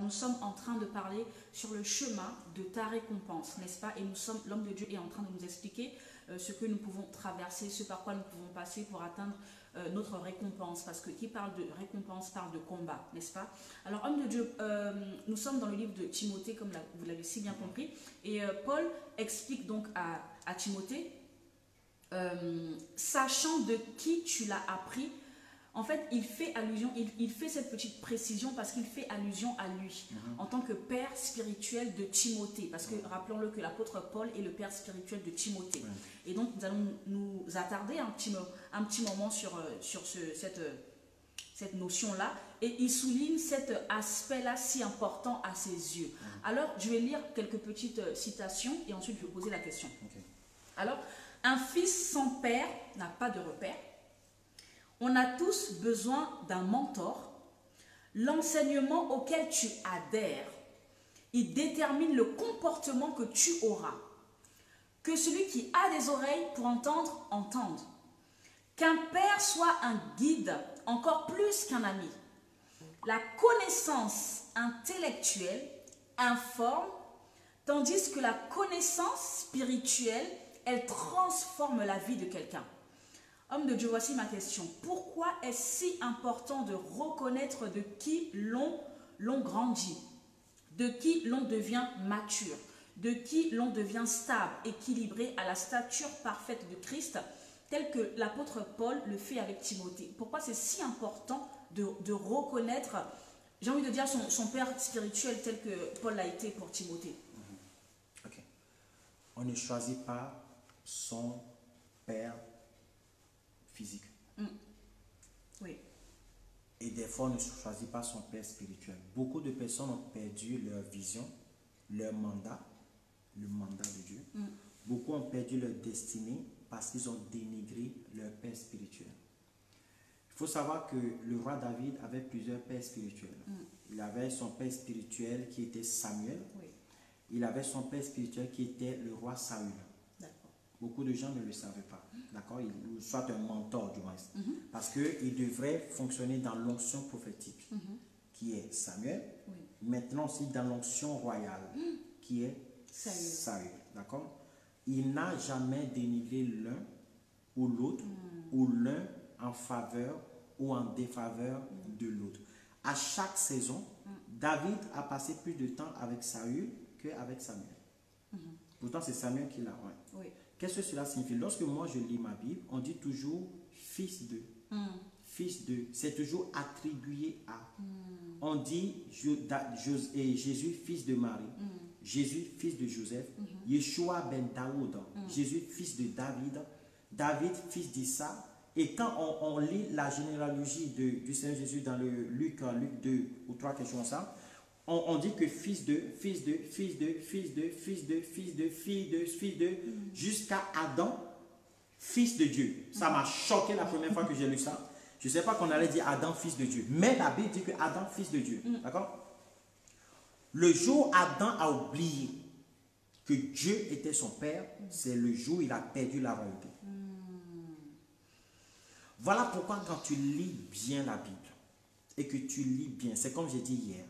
nous sommes en train de parler sur le chemin de ta récompense, n'est-ce pas? Et l'homme de Dieu est en train de nous expliquer ce que nous pouvons traverser, ce par quoi nous pouvons passer pour atteindre notre récompense. Parce que qui parle de récompense parle de combat, n'est-ce pas? Alors, homme de Dieu, nous sommes dans le livre de Timothée, comme vous l'avez si bien compris. Et Paul explique donc à Timothée, sachant de qui tu l'as appris. En fait, il fait allusion, il fait cette petite précision parce qu'il fait allusion à lui en tant que père spirituel de Timothée. Parce que rappelons-le que l'apôtre Paul est le père spirituel de Timothée. Et donc, nous allons nous attarder un petit moment sur cette notion-là. Et il souligne cet aspect-là si important à ses yeux. Alors, je vais lire quelques petites citations et ensuite je vais poser la question. Alors, un fils sans père n'a pas de repère. On a tous besoin d'un mentor. L'enseignement auquel tu adhères, il détermine le comportement que tu auras. Que celui qui a des oreilles pour entendre, entende. Qu'un père soit un guide, encore plus qu'un ami. La connaissance intellectuelle informe, tandis que la connaissance spirituelle, elle transforme la vie de quelqu'un. Homme de Dieu, voici ma question. Pourquoi est-ce si important de reconnaître de qui l'on grandit, de qui l'on devient mature, de qui l'on devient stable, équilibré à la stature parfaite de Christ, tel que l'apôtre Paul le fait avec Timothée? Pourquoi c'est si important de reconnaître, j'ai envie de dire, son père spirituel tel que Paul l'a été pour Timothée? Ok. On ne choisit pas son père physique. Oui. Et des fois, on ne choisit pas son père spirituel. Beaucoup de personnes ont perdu leur vision, leur mandat, le mandat de Dieu. Beaucoup ont perdu leur destinée parce qu'ils ont dénigré leur père spirituel. Il faut savoir que le roi David avait plusieurs pères spirituels. Il avait son père spirituel qui était Samuel. Oui. Il avait son père spirituel qui était le roi Saül. Beaucoup de gens ne le savaient pas. D'accord? Il soit un mentor du moins. Parce qu'il devrait fonctionner dans l'onction prophétique, qui est Samuel. Oui. Maintenant aussi dans l'onction royale, qui est Saül. D'accord? Il n'a jamais dénigré l'un ou l'autre, ou l'un en faveur ou en défaveur de l'autre. À chaque saison, David a passé plus de temps avec Saül qu'avec Samuel. Pourtant, c'est Samuel qui l'a oint. Oui. Qu'est-ce que cela signifie? Lorsque moi je lis ma Bible, on dit toujours fils de. Fils de. C'est toujours attribué à. On dit Jésus, fils de Marie. Jésus, fils de Joseph. Yeshua ben Daoud. Jésus, fils de David. David, fils d'Issa. Et quand on lit la généalogie du Seigneur Jésus dans le Luc 2 ou 3, quelque chose comme ça, on dit que fils de, jusqu'à Adam, fils de Dieu. Ça m'a choqué la première fois que j'ai lu ça. Je ne sais pas qu'on allait dire Adam, fils de Dieu. Mais la Bible dit que Adam, fils de Dieu. D'accord? Le jour où Adam a oublié que Dieu était son père, c'est le jour où il a perdu la royauté. Voilà pourquoi quand tu lis bien la Bible et que tu lis bien, c'est comme j'ai dit hier,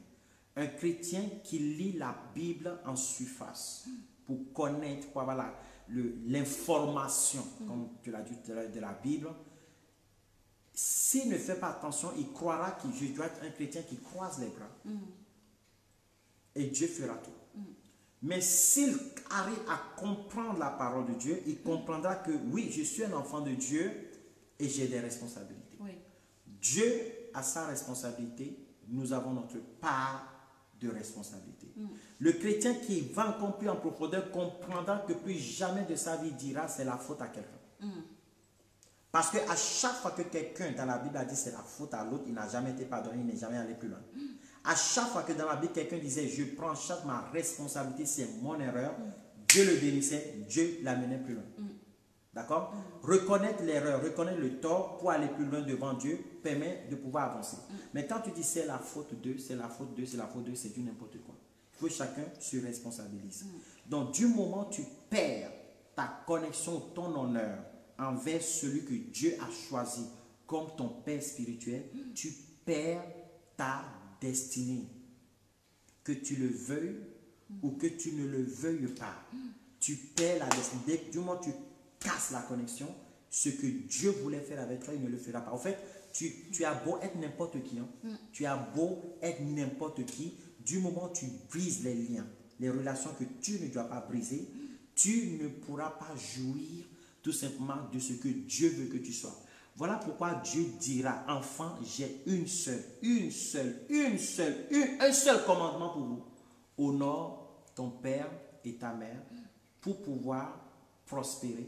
un chrétien qui lit la Bible en surface pour connaître voilà, l'information, comme tu l'as dit tout à l'heure, de la Bible, s'il ne fait pas attention, il croira que je dois être un chrétien qui croise les bras. Et Dieu fera tout. Mais s'il arrive à comprendre la parole de Dieu, il comprendra que oui, je suis un enfant de Dieu et j'ai des responsabilités. Oui. Dieu a sa responsabilité, nous avons notre part de responsabilité. Le chrétien qui va encore plus en profondeur comprendra que plus jamais de sa vie dira c'est la faute à quelqu'un. Parce qu'à chaque fois que quelqu'un dans la Bible a dit c'est la faute à l'autre, il n'a jamais été pardonné, il n'est jamais allé plus loin. À chaque fois que dans la Bible quelqu'un disait je prends en charge ma responsabilité, c'est mon erreur, Dieu le bénissait, Dieu l'amenait plus loin. D'accord? Reconnaître l'erreur, reconnaître le tort pour aller plus loin devant Dieu permet de pouvoir avancer. Mais quand tu dis c'est la faute de, c'est la faute de, c'est la faute de, c'est du n'importe quoi. Il faut que chacun se responsabilise. Donc du moment où tu perds ta connexion, ton honneur envers celui que Dieu a choisi comme ton père spirituel, tu perds ta destinée. que tu le veuilles ou que tu ne le veuilles pas, tu perds la destinée. Dès que du moment où tu casses la connexion, ce que Dieu voulait faire avec toi, il ne le fera pas. En fait, tu as beau être n'importe qui, tu as beau être n'importe qui, du moment où tu brises les liens, les relations que tu ne dois pas briser, tu ne pourras pas jouir tout simplement de ce que Dieu veut que tu sois. Voilà pourquoi Dieu dira, enfant, j'ai un seul commandement pour vous. Honore ton père et ta mère pour pouvoir prospérer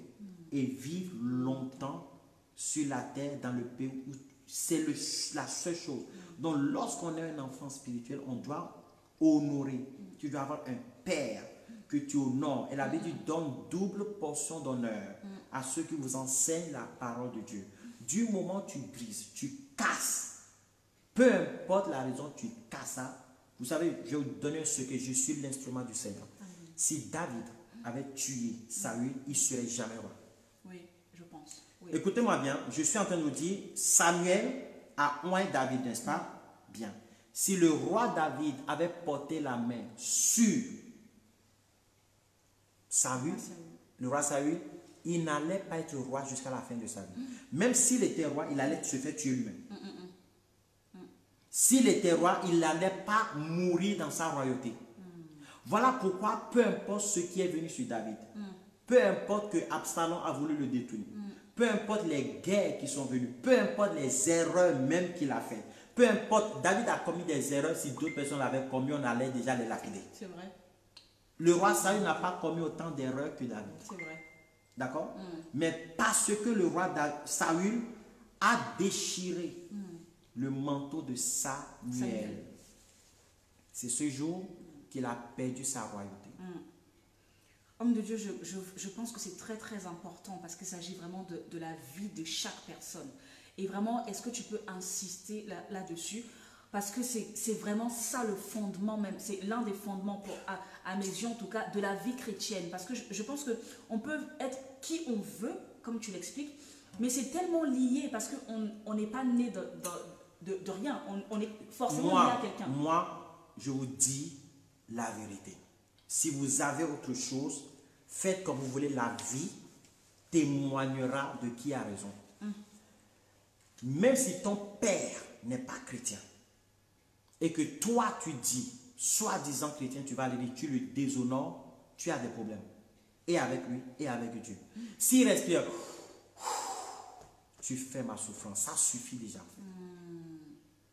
et vivre longtemps sur la terre dans le pays où c'est la seule chose. Donc lorsqu'on est un enfant spirituel, on doit honorer. Tu dois avoir un père que tu honores. Et la Bible dit, donne double portion d'honneur à ceux qui vous enseignent la parole de Dieu. Du moment où tu brises, tu casses, peu importe la raison, tu casses ça. Vous savez, je vais vous donner ce que je suis l'instrument du Seigneur. Si David avait tué Saül, il ne serait jamais roi. Oui, je pense. Oui. Écoutez-moi bien, je suis en train de vous dire, Samuel a oint David, n'est-ce pas? Bien. Si le roi David avait porté la main sur Saül, le roi Saül, il n'allait pas être roi jusqu'à la fin de sa vie. Même s'il était roi, il allait se faire tuer lui-même. S'il était roi, il n'allait pas mourir dans sa royauté. Voilà pourquoi, peu importe ce qui est venu sur David, peu importe que Absalom a voulu le détruire, peu importe les guerres qui sont venues, peu importe les erreurs même qu'il a fait, peu importe, David a commis des erreurs, si d'autres personnes l'avaient commis, on allait déjà les lapider. C'est vrai. Le roi Saül n'a pas commis autant d'erreurs que David. C'est vrai. D'accord? Mais parce que le roi Saül a déchiré le manteau de Samuel, c'est ce jour qu'il a perdu sa royauté. Homme de Dieu, je pense que c'est très très important parce qu'il s'agit vraiment de la vie de chaque personne. Et vraiment, est-ce que tu peux insister là-dessus? Parce que c'est vraiment ça le fondement même, c'est l'un des fondements, à mes yeux en tout cas, de la vie chrétienne. Parce que je pense qu'on peut être qui on veut, comme tu l'expliques, mais c'est tellement lié parce qu'on n'est pas né de rien, on est forcément lié à quelqu'un. Moi, je vous dis la vérité. Si vous avez autre chose, faites comme vous voulez, la vie témoignera de qui a raison. Même si ton père n'est pas chrétien, et que toi tu dis, soi-disant chrétien, tu vas aller dire, tu le déshonores, tu as des problèmes. Et avec lui, et avec Dieu. S'il respire, tu fais ma souffrance. Ça suffit déjà.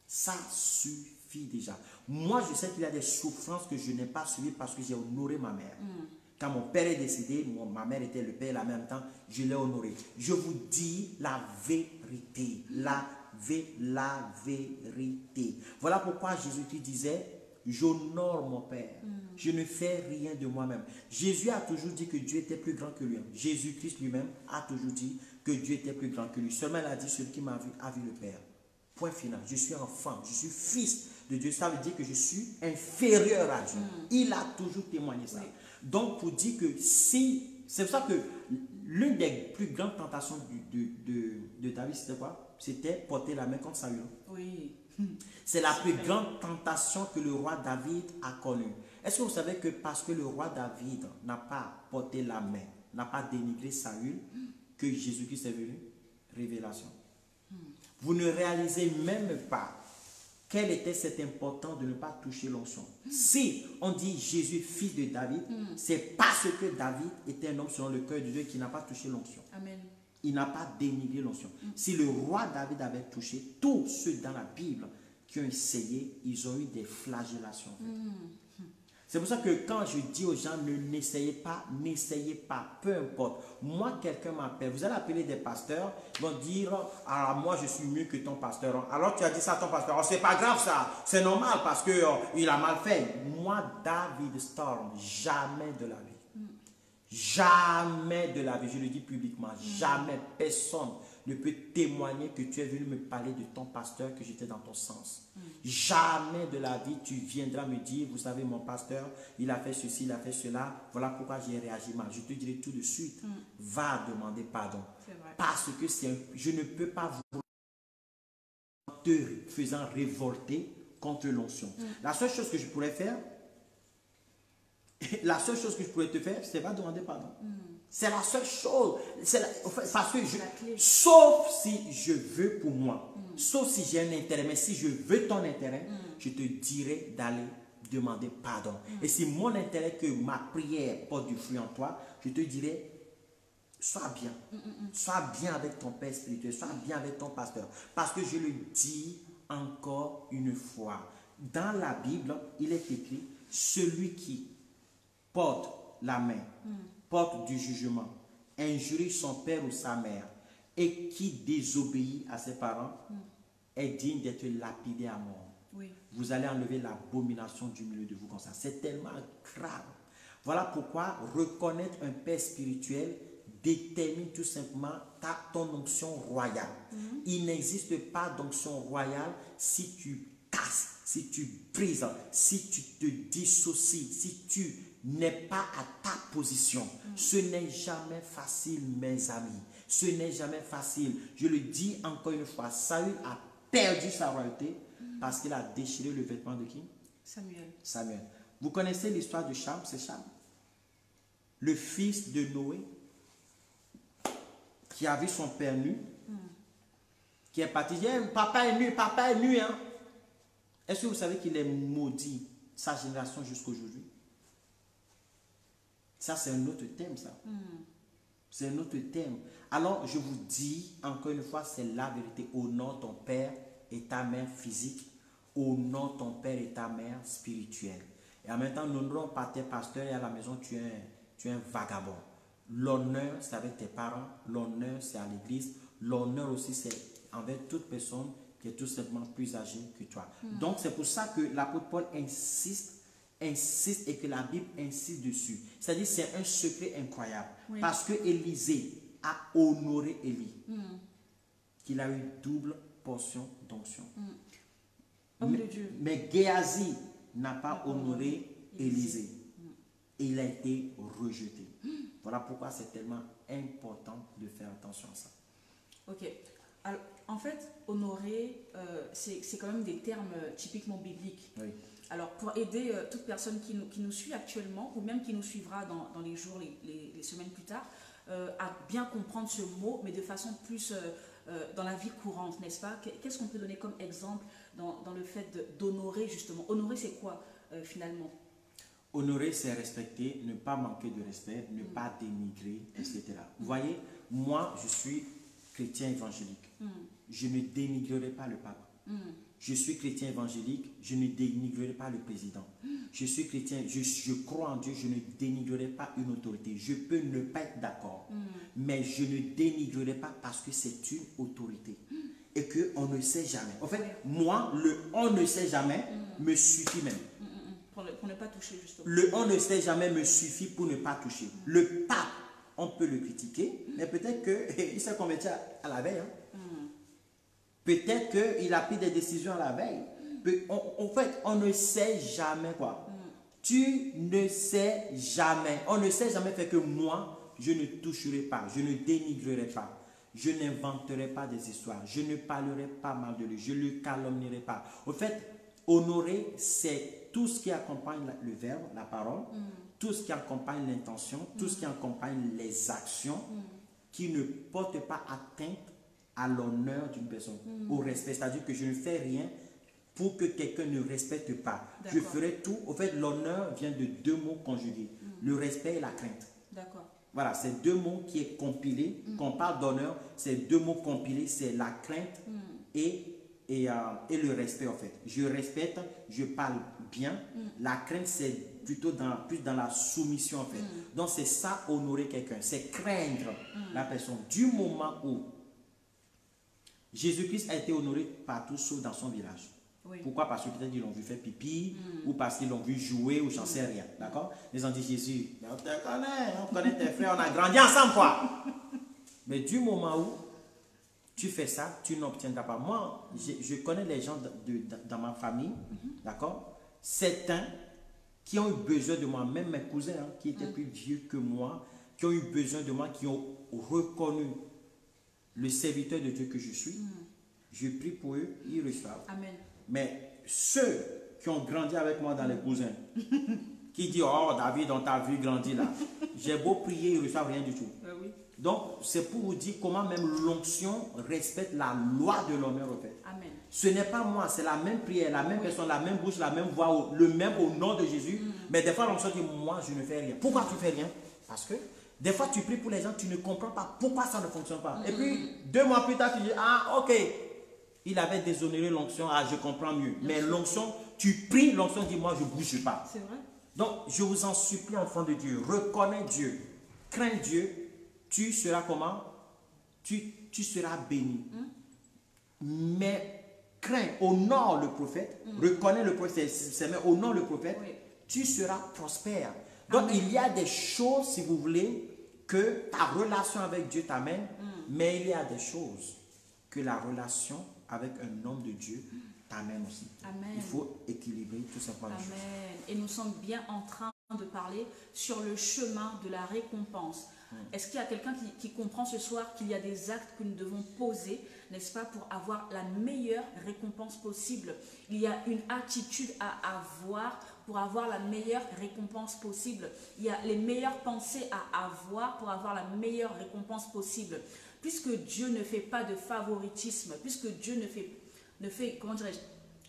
Ça suffit déjà. Moi, je sais qu'il y a des souffrances que je n'ai pas suivies parce que j'ai honoré ma mère. Quand mon père est décédé, ma mère était le père en même temps, je l'ai honoré. Je vous dis la vérité. La vérité. Voilà pourquoi Jésus-Christ disait, j'honore mon Père. Je ne fais rien de moi-même. Jésus a toujours dit que Dieu était plus grand que lui. Jésus-Christ lui-même a toujours dit que Dieu était plus grand que lui. Seulement il a dit, celui qui m'a vu a vu le Père. Point final. Je suis enfant, je suis fils de Dieu. Ça veut dire que je suis inférieur à Dieu. Il a toujours témoigné ça. Oui. Donc pour dire que si... C'est pour ça que l'une des plus grandes tentations de David, c'était quoi? C'était porter la main contre Saül. Oui. C'est la plus grande tentation que le roi David a connue. Est-ce que vous savez que parce que le roi David n'a pas porté la main, n'a pas dénigré Saül, que Jésus-Christ est venu? Révélation. Vous ne réalisez même pas quel était cet important de ne pas toucher l'onction. Si on dit Jésus, fils de David, c'est parce que David était un homme selon le cœur de Dieu qui n'a pas touché l'onction. Amen. Il n'a pas dénigré l'onction. Si le roi David avait touché, tous ceux dans la Bible qui ont essayé, ils ont eu des flagellations. C'est pour ça que quand je dis aux gens, n'essayez pas, peu importe. Moi, quelqu'un m'appelle, vous allez appeler des pasteurs, ils vont dire, ah, moi je suis mieux que ton pasteur. Alors tu as dit ça à ton pasteur, oh, c'est pas grave ça, c'est normal parce que il a mal fait. Moi, David Storm, jamais de la vie. Jamais de la vie, je le dis publiquement, jamais personne ne peut témoigner que tu es venu me parler de ton pasteur, que j'étais dans ton sens. Jamais de la vie tu viendras me dire, vous savez mon pasteur, il a fait ceci, il a fait cela, voilà pourquoi j'ai réagi mal. Je te dirai tout de suite, va demander pardon. Parce que je ne peux pas vous te faisant révolter contre l'onction. La seule chose que je pourrais faire, la seule chose que je pourrais te faire, c'est pas demander pardon. C'est la seule chose. Parce que sauf si je veux pour moi, sauf si j'ai un intérêt, mais si je veux ton intérêt, je te dirai d'aller demander pardon. Et si mon intérêt que ma prière porte du fruit en toi, je te dirai, sois bien. Sois bien avec ton père spirituel, sois bien avec ton pasteur. Parce que je le dis encore une fois, dans la Bible, il est écrit, celui qui porte la main, porte du jugement, injurie son père ou sa mère et qui désobéit à ses parents est digne d'être lapidé à mort. Oui. Vous allez enlever l'abomination du milieu de vous comme ça. C'est tellement grave. Voilà pourquoi reconnaître un père spirituel détermine tout simplement ton onction royale. Il n'existe pas d'onction royale si tu casses, si tu brises, si tu te dissocies, si tu n'es pas à ta position. Ce n'est jamais facile, mes amis. Ce n'est jamais facile. Je le dis encore une fois, Saül a perdu sa royauté parce qu'il a déchiré le vêtement de qui? Samuel. Vous connaissez l'histoire de Cham, c'est Cham, le fils de Noé, qui a vu son père nu, qui est parti dire, papa est nu, hein. Est-ce que vous savez qu'il est maudit, sa génération jusqu'à aujourd'hui? Ça, c'est un autre thème, ça. C'est un autre thème. Alors, je vous dis, encore une fois, c'est la vérité. Honore ton père et ta mère physique. Honore ton père et ta mère spirituelle. Et en même temps, n'honorons pas tes pasteurs et à la maison, tu es un vagabond. L'honneur, c'est avec tes parents. L'honneur, c'est à l'église. L'honneur aussi, c'est envers toute personne qui est tout simplement plus âgée que toi. Donc, c'est pour ça que l'apôtre Paul insiste et que la Bible insiste dessus. C'est-à-dire, c'est un secret incroyable. Oui. Parce que Élisée a honoré Élie. Qu'il a eu double portion d'onction. Homme de Dieu. Mais Géasi n'a pas honoré Élisée. Et il a été rejeté. Voilà pourquoi c'est tellement important de faire attention à ça. Ok. Alors, en fait, honorer, c'est quand même des termes typiquement bibliques. Oui. Alors, pour aider toute personne qui nous suit actuellement, ou même qui nous suivra dans les jours, les semaines plus tard, à bien comprendre ce mot, mais de façon plus dans la vie courante, n'est-ce pas? Qu'est-ce qu'on peut donner comme exemple dans le fait d'honorer, justement? Honorer, c'est quoi, finalement? Honorer, c'est respecter, ne pas manquer de respect, ne pas dénigrer, etc. Vous voyez, moi, je suis chrétien évangélique. Je ne dénigrerai pas le pape. Je suis chrétien évangélique, je ne dénigrerai pas le président. Je suis chrétien, je crois en Dieu, je ne dénigrerai pas une autorité. Je peux ne pas être d'accord, mais je ne dénigrerai pas parce que c'est une autorité. Et qu'on ne sait jamais. En fait, moi, le on ne sait jamais me suffit même. Pour ne pas toucher, justement. Le on ne sait jamais me suffit pour ne pas toucher. Le pape, on peut le critiquer, mais peut-être qu'il s'est converti à la veille. Peut-être qu'il a pris des décisions à la veille. En fait, on ne sait jamais quoi. Tu ne sais jamais. On ne sait jamais fait que moi, je ne toucherai pas, je ne dénigrerai pas. Je n'inventerai pas des histoires. Je ne parlerai pas mal de lui. Je ne le calomnierai pas. Au fait, honorer, c'est tout ce qui accompagne le verbe, la parole, tout ce qui accompagne l'intention, tout ce qui accompagne les actions qui ne portent pas atteinte à l'honneur d'une personne, au respect. C'est-à-dire que je ne fais rien pour que quelqu'un ne respecte pas. Je ferai tout. Au fait, l'honneur vient de deux mots conjugués. Le respect et la crainte. D'accord. Voilà, c'est deux mots qui est compilé. Quand on parle d'honneur, c'est deux mots compilés. C'est la crainte et le respect, en fait. Je respecte, je parle bien. La crainte, c'est plutôt plus dans la soumission, en fait. Donc, c'est ça, honorer quelqu'un. C'est craindre la personne. Du moment où Jésus-Christ a été honoré partout, sauf dans son village. Oui. Pourquoi? Parce que peut-être ils l'ont vu faire pipi, ou parce qu'ils l'ont vu jouer, ou j'en sais rien. D'accord? Ils ont dit, Jésus, mais on te connaît, on connaît tes frères, on a grandi ensemble, quoi. Mais du moment où tu fais ça, tu n'obtiendras pas. Moi, je connais les gens dans ma famille, d'accord? Certains qui ont eu besoin de moi, même mes cousins, qui étaient plus vieux que moi, qui ont eu besoin de moi, qui ont reconnu le serviteur de Dieu que je suis. Je prie pour eux, ils reçoivent. Amen. Mais ceux qui ont grandi avec moi dans les cousins, qui disent, oh David, on t'a vu grandir là. J'ai beau prier, ils ne reçoivent rien du tout. Oui. Donc, c'est pour vous dire comment même l'onction respecte la loi de l'honneur au fait. Amen. Ce n'est pas moi, c'est la même prière, la même personne, la même bouche, la même voix, le même au nom de Jésus. Mais des fois, l'onction dit, moi, je ne fais rien. Pourquoi tu ne fais rien? Parce que des fois, tu pries pour les gens, tu ne comprends pas pourquoi ça ne fonctionne pas. Et puis, 2 mois plus tard, tu dis, ah, ok, il avait déshonoré l'onction, ah, je comprends mieux. Mais l'onction, tu pries, l'onction dit, moi, je ne bouge pas. C'est vrai. Donc, je vous en supplie, enfant de Dieu, reconnais Dieu, crains Dieu, tu seras comment? Tu seras béni. Mais crains, honore le prophète, reconnais le prophète, mais honore le prophète, oui. Tu seras prospère. Donc, Amen. Il y a des choses, si vous voulez, que ta relation avec Dieu t'amène, mais il y a des choses que la relation avec un homme de Dieu t'amène aussi. Amen. Il faut équilibrer tout simplement. Amen. Et nous sommes bien en train de parler sur le chemin de la récompense. Est-ce qu'il y a quelqu'un qui comprend ce soir qu'il y a des actes que nous devons poser, n'est-ce pas, pour avoir la meilleure récompense possible? Il y a une attitude à avoir pour avoir la meilleure récompense possible. Il y a les meilleures pensées à avoir pour avoir la meilleure récompense possible. Puisque Dieu ne fait pas de favoritisme, puisque Dieu ne fait comment dirais-je,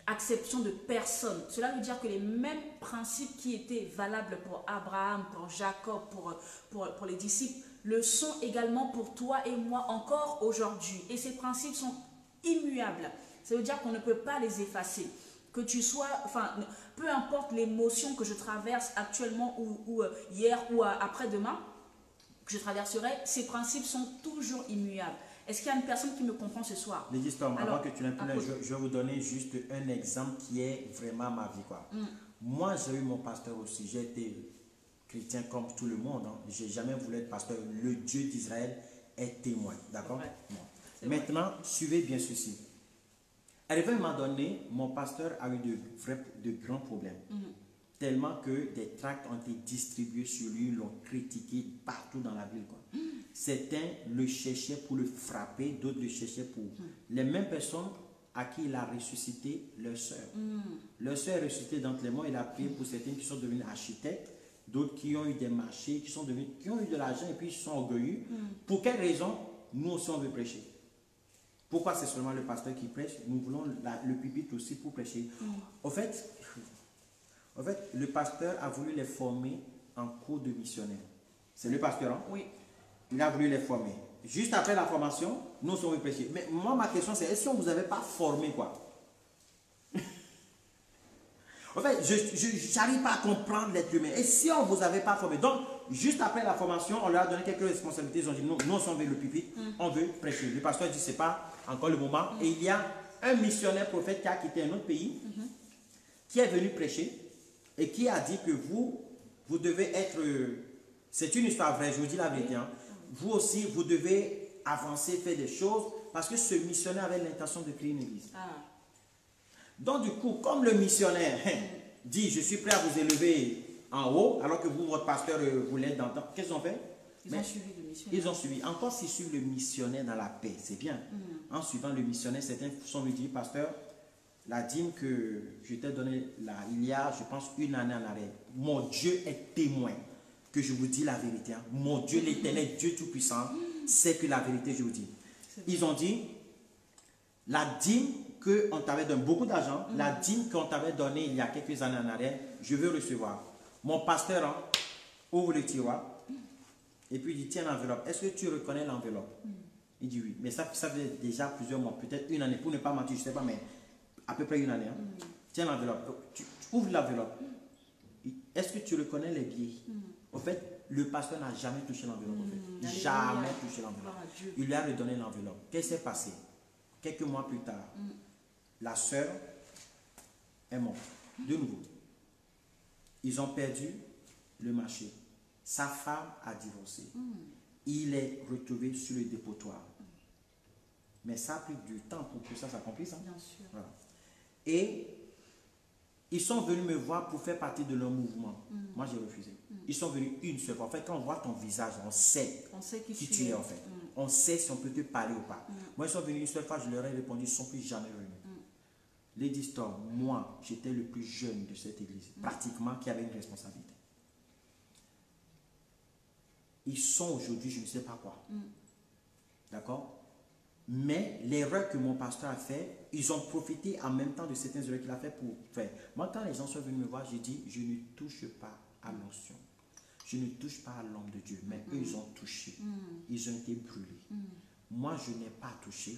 acception de personne. Cela veut dire que les mêmes principes qui étaient valables pour Abraham, pour Jacob, pour les disciples, le sont également pour toi et moi encore aujourd'hui. Et ces principes sont immuables. Ça veut dire qu'on ne peut pas les effacer. Que tu sois, enfin, peu importe l'émotion que je traverse actuellement ou hier ou après-demain, que je traverserai, ces principes sont toujours immuables. Est-ce qu'il y a une personne qui me comprend ce soir? Lady Storm, avant que tu n'imprimes, je vais vous donner juste un exemple qui est vraiment ma vie, quoi. Moi, j'ai eu mon pasteur aussi. J'ai été chrétien comme tout le monde. Hein. Je n'ai jamais voulu être pasteur. Le Dieu d'Israël est témoin. D'accord? Maintenant, suivez bien ceci. Arrivé à un moment donné, mon pasteur a eu de grands problèmes. Tellement que des tracts ont été distribués sur lui, l'ont critiqué partout dans la ville, quoi. Certains le cherchaient pour le frapper, d'autres le cherchaient pour... Les mêmes personnes à qui il a ressuscité leur soeur. Leur soeur est ressuscitée d'entre les morts. Il a prié pour certains qui sont devenus architectes, d'autres qui ont eu des marchés, qui ont eu de l'argent et puis ils se sont orgueilleux. Pour quelle raison? Nous aussi on veut prêcher. Pourquoi c'est seulement le pasteur qui prêche? Nous voulons le pupitre aussi pour prêcher. En fait, le pasteur a voulu les former en cours de missionnaire. C'est le pasteur, hein? Oui. Il a voulu les former. Juste après la formation, nous sommes prêchés. Mais moi, ma question, c'est est-ce qu'on ne vous avait pas formé, quoi? En fait, je n'arrive pas à comprendre l'être humain. Et si on ne vous avait pas formé? Donc, juste après la formation, on leur a donné quelques responsabilités. Ils ont dit, non, nous, on veut le pupitre, on veut prêcher. Le pasteur dit, ce n'est pas encore le moment. Et il y a un missionnaire prophète qui a quitté un autre pays, qui est venu prêcher et qui a dit que vous devez être... c'est une histoire vraie, je vous dis la vérité. Hein. Vous aussi, vous devez avancer, faire des choses, parce que ce missionnaire avait l'intention de créer une église. Donc du coup, comme le missionnaire dit, je suis prêt à vous élever en haut, alors que vous, votre pasteur, vous l'êtes dans le temps, qu'est-ce qu'ils ont fait? Ils ont suivi le missionnaire. Ils ont suivi. Encore s'ils suivent le missionnaire dans la paix, c'est bien. En suivant le missionnaire, certains sont venus dire, pasteur, la dîme que je t'ai donnée là, il y a, je pense, 1 année en arrière, mon Dieu est témoin que je vous dis la vérité. Hein. Mon Dieu, l'éternel Dieu Tout-Puissant, c'est que la vérité, je vous dis. Ils ont dit, la dîme qu'on t'avait donné, beaucoup d'argent, la dîme qu'on t'avait donnée il y a quelques années en arrière, je veux recevoir. Mon pasteur hein, ouvre le tiroir et puis il dit, tiens l'enveloppe. Est-ce que tu reconnais l'enveloppe? Il dit oui. Mais ça fait déjà plusieurs mois, peut-être 1 année, pour ne pas mentir, je ne sais pas, mais à peu près 1 année. Hein. Tiens l'enveloppe. Tu ouvres l'enveloppe. Est-ce que tu reconnais les billets? En fait, le pasteur n'a jamais touché l'enveloppe. En fait. Jamais touché l'enveloppe. Il lui a redonné l'enveloppe. Qu'est-ce qui s'est passé? Quelques mois plus tard, la sœur est morte. De nouveau. Ils ont perdu le marché. Sa femme a divorcé. Il est retrouvé sur le dépotoir. Mais ça a pris du temps pour que ça s'accomplisse. Hein? Bien sûr. Voilà. Et ils sont venus me voir pour faire partie de leur mouvement. Moi, j'ai refusé. Ils sont venus une seule fois. En fait, quand on voit ton visage, on sait qui tu es en fait. On sait si on peut te parler ou pas. Moi, ils sont venus une seule fois, je leur ai répondu, ils ne sont plus jamais venus. Lady Storm, moi, j'étais le plus jeune de cette église, pratiquement, qui avait une responsabilité. Ils sont aujourd'hui, je ne sais pas quoi. D'accord? Mais l'erreur que mon pasteur a fait, ils ont profité en même temps de certaines erreurs qu'il a fait pour faire. Moi, quand les gens sont venus me voir, j'ai dit, je ne touche pas à l'onction. Je ne touche pas à l'homme de Dieu. Mais eux, ils ont touché. Ils ont été brûlés. Moi, je n'ai pas touché.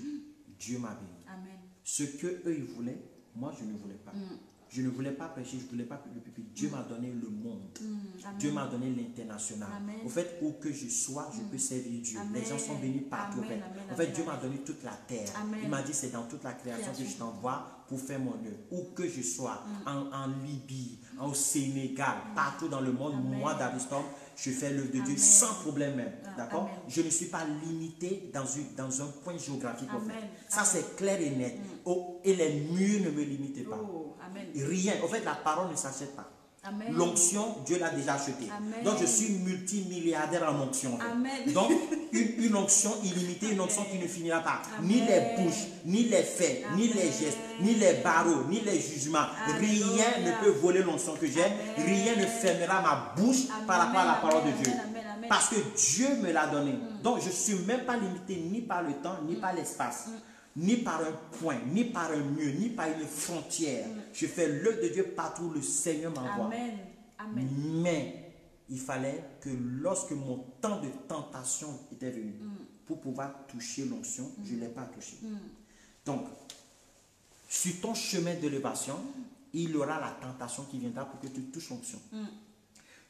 Dieu m'a béni. Amen. Ce que eux ils voulaient, moi, je ne voulais pas. Je ne voulais pas prêcher, je ne voulais pas le pupitre. Dieu m'a donné le monde. Dieu m'a donné l'international. Au fait, où que je sois, je peux servir Dieu. Amen. Les gens sont bénis partout. Amen. En fait, Dieu m'a donné toute la terre. Amen. Il m'a dit, c'est dans toute la création que je t'envoie pour faire mon œuvre. Où que je sois, en Libye, au Sénégal, partout dans le monde, moi, David Storm, je fais l'œuvre de Dieu sans problème même. D'accord? Je ne suis pas limité dans un point géographique. En fait. Ça, c'est clair et net. Oh, et les murs ne me limitent pas. Amen. Rien. En fait, la parole ne s'achète pas. Amen. L'onction, Dieu l'a déjà achetée. Donc, je suis multimilliardaire en onction. En fait. Amen. Donc, une onction illimitée, une onction qui ne finira pas. Amen. Ni les bouches, ni les faits, ni les gestes, ni les barreaux, ni les jugements. Rien ne peut voler l'onction que j'ai. Rien ne fermera ma bouche par rapport à la parole de Dieu. Parce que Dieu me l'a donné. Donc, je ne suis même pas limité ni par le temps, ni par l'espace. Ni par un point, ni par un mur, ni par une frontière. Je fais l'œuvre de Dieu partout où le Seigneur m'envoie. Amen. Amen. Mais il fallait que lorsque mon temps de tentation était venu, pour pouvoir toucher l'onction, je ne l'ai pas touché. Donc, sur ton chemin d'élévation, il y aura la tentation qui viendra pour que tu touches l'onction.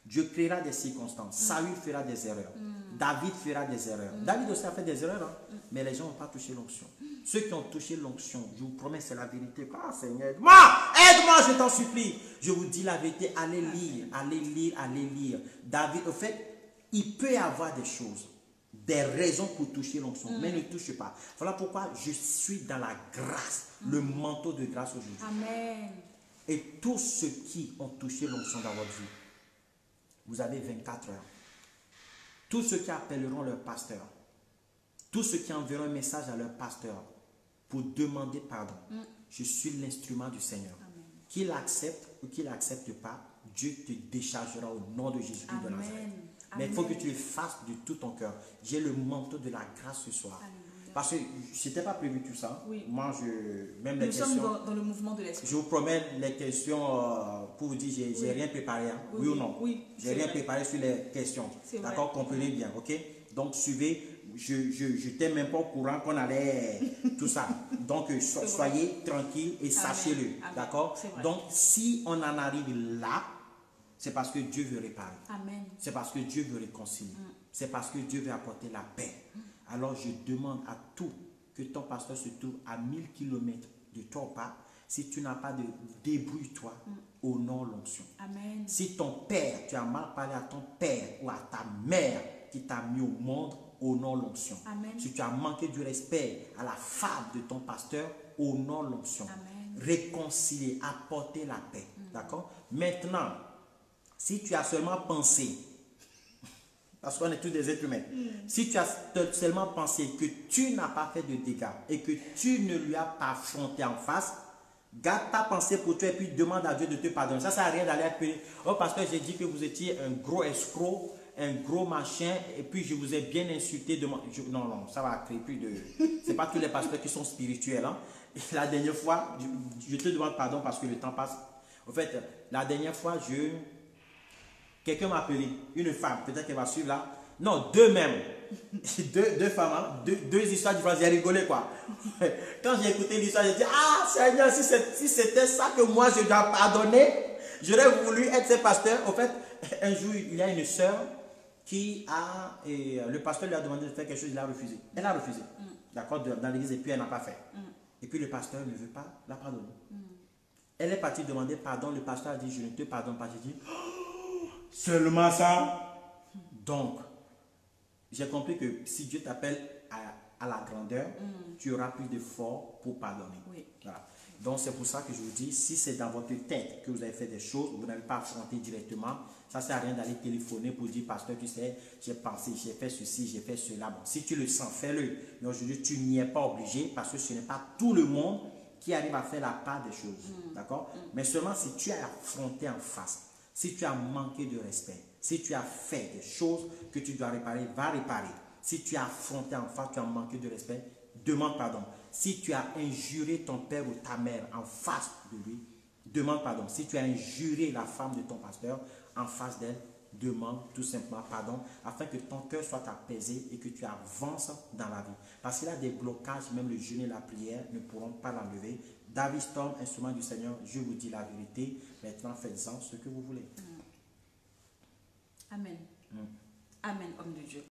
Dieu créera des circonstances. Saül fera des erreurs. David fera des erreurs. David aussi a fait des erreurs, mais les gens n'ont pas touché l'onction. Ceux qui ont touché l'onction, je vous promets, c'est la vérité. Ah Seigneur, aide-moi, je t'en supplie. Je vous dis la vérité, allez lire, allez lire, allez lire. David, au fait, il peut y avoir des choses, des raisons pour toucher l'onction, mais ne touche pas. Voilà pourquoi je suis dans la grâce, le manteau de grâce aujourd'hui. Amen. Et tous ceux qui ont touché l'onction dans votre vie, vous avez 24 heures. Tous ceux qui appelleront leur pasteur, tous ceux qui enverront un message à leur pasteur pour demander pardon, je suis l'instrument du Seigneur. Qu'il accepte ou qu'il n'accepte pas, Dieu te déchargera au nom de Jésus-Christ de Nazareth. Mais il faut que tu le fasses de tout ton cœur. J'ai le manteau de la grâce ce soir. Alléluia. Parce que je n'étais pas prévu tout ça. Oui. Moi, même les questions. Nous sommes dans le mouvement de l'esprit. Je vous promets les questions pour vous dire, j'ai rien préparé. Hein. Oui ou non? Oui. J'ai rien préparé sur les questions. D'accord? Comprenez bien, ok? Donc, suivez. Je n'étais même pas au courant qu'on allait tout ça. Donc, soyez tranquille et sachez-le. D'accord? Donc, si on en arrive là, c'est parce que Dieu veut réparer. C'est parce que Dieu veut réconcilier. C'est parce que Dieu veut apporter la paix. Alors, je demande à tout que ton pasteur se trouve à 1000 km de toi ou pas. Si tu n'as pas de débrouille-toi, honore l'onction. Si ton père, tu as mal parlé à ton père ou à ta mère qui t'a mis au monde, honore l'onction. Si tu as manqué du respect à la femme de ton pasteur, honore l'onction. Réconcilier, apporter la paix. D'accord? Maintenant, si tu as seulement pensé, parce qu'on est tous des êtres humains, si tu as seulement pensé que tu n'as pas fait de dégâts et que tu ne lui as pas affronté en face, garde ta pensée pour toi et puis demande à Dieu de te pardonner. Ça ne sert à rien d'aller appeler. Oh, parce que j'ai dit que vous étiez un gros escroc, un gros machin, et puis je vous ai bien insulté. Non, ça va créer plus de... Ce n'est pas tous les pasteurs qui sont spirituels. Hein. La dernière fois, je te demande pardon parce que le temps passe. En fait, la dernière fois, quelqu'un m'a appelé, une femme, peut-être qu'elle va suivre là. Non, deux même. deux femmes, hein? deux histoires différentes. J'ai rigolé quoi. Quand j'ai écouté l'histoire, j'ai dit, ah Seigneur, si c'était ça que moi je dois pardonner, j'aurais voulu être ce pasteur. En fait, un jour, il y a une soeur qui a, et le pasteur lui a demandé de faire quelque chose, il a refusé. Elle a refusé. D'accord, dans l'église, et puis elle n'a pas fait. Et puis le pasteur ne veut pas la pardonner. Elle est partie demander pardon. Le pasteur a dit, je ne te pardonne pas. J'ai dit, oh, seulement ça. Donc, j'ai compris que si Dieu t'appelle à la grandeur, tu auras plus d'efforts pour pardonner. Voilà. Donc, c'est pour ça que je vous dis, si c'est dans votre tête que vous avez fait des choses, vous n'avez pas affronté directement, ça ne sert à rien d'aller téléphoner pour dire, pasteur, tu sais, j'ai pensé, j'ai fait ceci, j'ai fait cela. Bon, si tu le sens, fais-le. Mais aujourd'hui, tu n'y es pas obligé parce que ce n'est pas tout le monde qui arrive à faire la part des choses. D'accord? Mais seulement si tu as affronté en face, si tu as manqué de respect, si tu as fait des choses que tu dois réparer, va réparer. Si tu as affronté en face, tu as manqué de respect, demande pardon. Si tu as injuré ton père ou ta mère en face de lui, demande pardon. Si tu as injuré la femme de ton pasteur en face d'elle, demande tout simplement pardon afin que ton cœur soit apaisé et que tu avances dans la vie. Parce qu'il y a des blocages, même le jeûne et la prière ne pourront pas l'enlever. David Storm, instrument du Seigneur, je vous dis la vérité. Maintenant, faites-en ce que vous voulez. Amen. Amen, homme de Dieu.